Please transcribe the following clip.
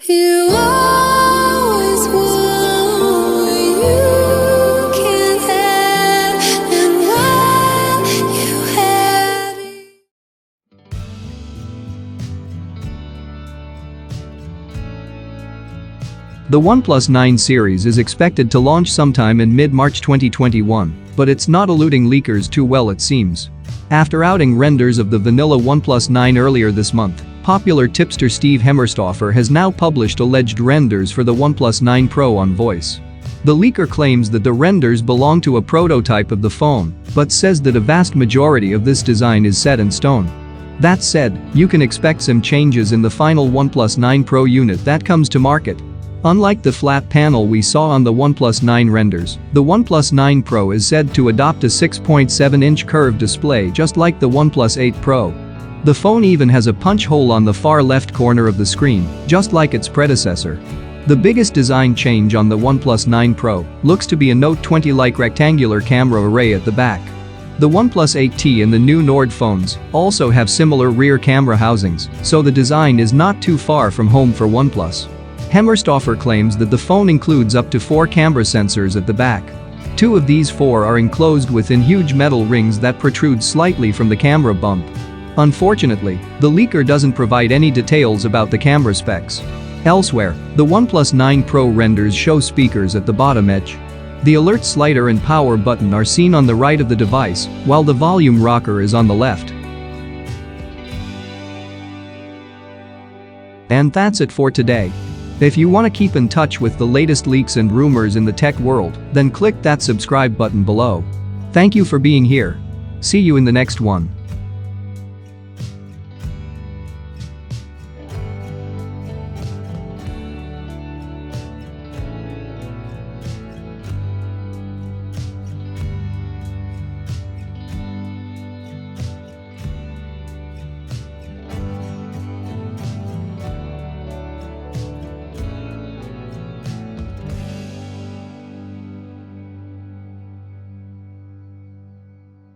You always want what you can't have, and while you had it. The OnePlus 9 series is expected to launch sometime in mid-March 2021, but it's not eluding leakers too well, it seems. After outing renders of the vanilla OnePlus 9 earlier this month, popular tipster Steve Hemmerstoffer has now published alleged renders for the OnePlus 9 Pro on Voice. The leaker claims that the renders belong to a prototype of the phone, but says that a vast majority of this design is set in stone. That said, you can expect some changes in the final OnePlus 9 Pro unit that comes to market. Unlike the flat panel we saw on the OnePlus 9 renders, the OnePlus 9 Pro is said to adopt a 6.7-inch curved display just like the OnePlus 8 Pro. The phone even has a punch hole on the far left corner of the screen, just like its predecessor. The biggest design change on the OnePlus 9 Pro looks to be a Note 20-like rectangular camera array at the back. The OnePlus 8T and the new Nord phones also have similar rear camera housings, so the design is not too far from home for OnePlus. Hemmerstoffer claims that the phone includes up to 4 camera sensors at the back. 2 of these 4 are enclosed within huge metal rings that protrude slightly from the camera bump. Unfortunately, the leaker doesn't provide any details about the camera specs. Elsewhere, the OnePlus 9 Pro renders show speakers at the bottom edge. The alert slider and power button are seen on the right of the device, while the volume rocker is on the left. And that's it for today. If you want to keep in touch with the latest leaks and rumors in the tech world, then click that subscribe button below. Thank you for being here. See you in the next one.